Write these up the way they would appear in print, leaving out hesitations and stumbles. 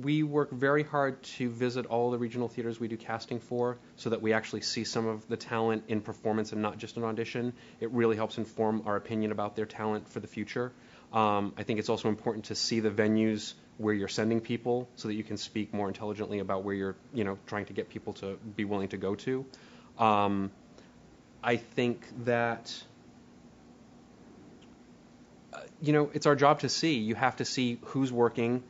we work very hard to visit all the regional theaters we do casting for so that we actually see some of the talent in performance and not just an audition. It really helps inform our opinion about their talent for the future. I think it's also important to see the venues where you're sending people so that you can speak more intelligently about where you're, trying to get people to be willing to go to. I think that, it's our job to see. You have to see who's working,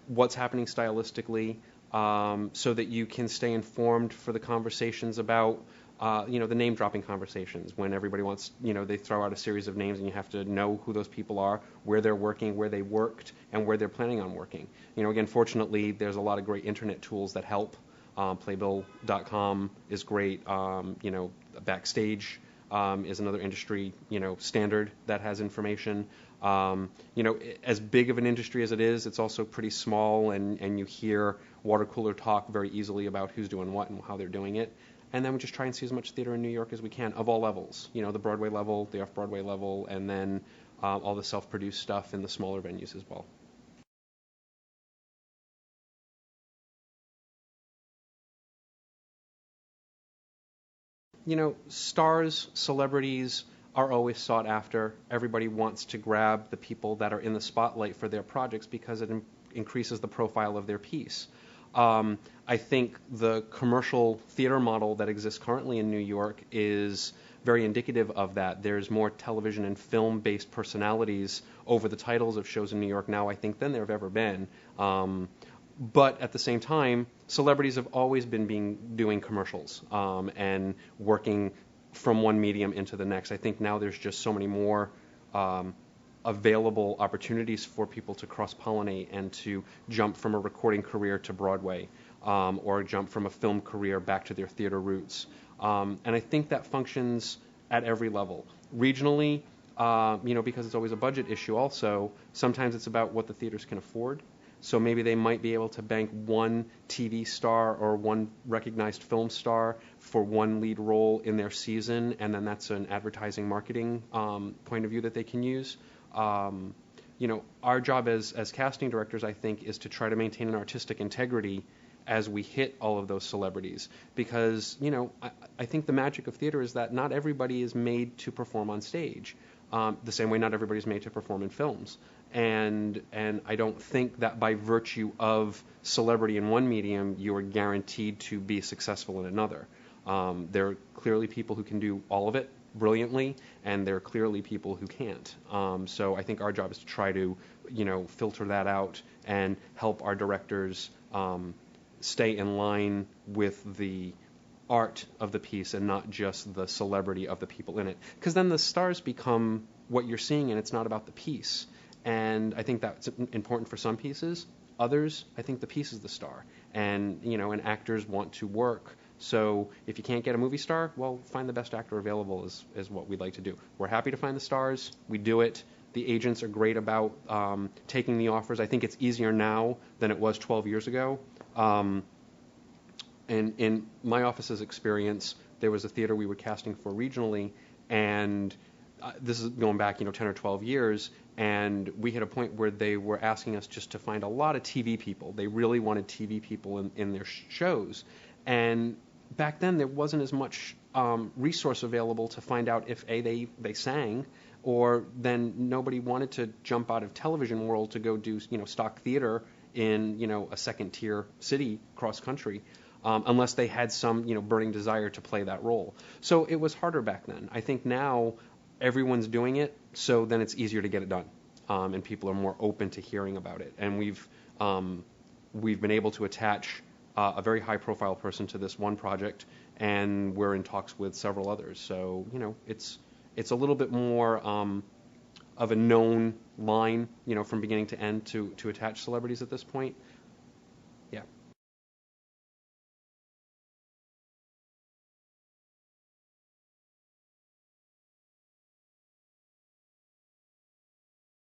what's happening stylistically, so that you can stay informed for the conversations about, the name-dropping conversations when everybody wants, they throw out a series of names and you have to know who those people are, where they're working, where they worked, and where they're planning on working. Again, fortunately, there's a lot of great internet tools that help. Playbill.com is great. Backstage is another industry, standard that has information. As big of an industry as it is, it's also pretty small, and you hear water cooler talk very easily about who's doing what and how they're doing it. And then we just try and see as much theater in New York as we can of all levels, the Broadway level, the off-Broadway level, and then all the self-produced stuff in the smaller venues as well. Stars, celebrities are always sought after. Everybody wants to grab the people that are in the spotlight for their projects because it increases the profile of their piece. I think the commercial theater model that exists currently in New York is very indicative of that. There's more television and film-based personalities over the titles of shows in New York now, I think, than there have ever been. But at the same time, celebrities have always been doing commercials and working from one medium into the next. I think now there's just so many more available opportunities for people to cross-pollinate and to jump from a recording career to Broadway or jump from a film career back to their theater roots. And I think that functions at every level. Regionally, because it's always a budget issue also, sometimes it's about what the theaters can afford. So maybe they might be able to bank one TV star or one recognized film star for one lead role in their season, and then that's an advertising marketing point of view that they can use. Our job as casting directors, I think, is to try to maintain an artistic integrity as we hit all of those celebrities. Because, I think the magic of theater is that not everybody is made to perform on stage. The same way not everybody is made to perform in films. And I don't think that by virtue of celebrity in one medium, you are guaranteed to be successful in another. There are clearly people who can do all of it brilliantly, and there are clearly people who can't. So I think our job is to try to, filter that out and help our directors stay in line with the art of the piece and not just the celebrity of the people in it. Because then the stars become what you're seeing, and it's not about the piece. And I think that's important for some pieces. Others, I think the piece is the star. And, and actors want to work. So if you can't get a movie star, well, find the best actor available is what we'd like to do. We're happy to find the stars. We do it. The agents are great about taking the offers. I think it's easier now than it was 12 years ago. And in my office's experience, there was a theater we were casting for regionally, and this is going back, 10 or 12 years, and we hit a point where they were asking us just to find a lot of TV people. They really wanted TV people in their shows. And back then, there wasn't as much resource available to find out if, A, they sang, or then nobody wanted to jump out of television world to go do, stock theater in, a second-tier city cross-country. Unless they had some, burning desire to play that role. So it was harder back then. I think now everyone's doing it, so then it's easier to get it done, and people are more open to hearing about it. And we've been able to attach a very high-profile person to this one project, and we're in talks with several others. So it's a little bit more of a known line, from beginning to end to attach celebrities at this point.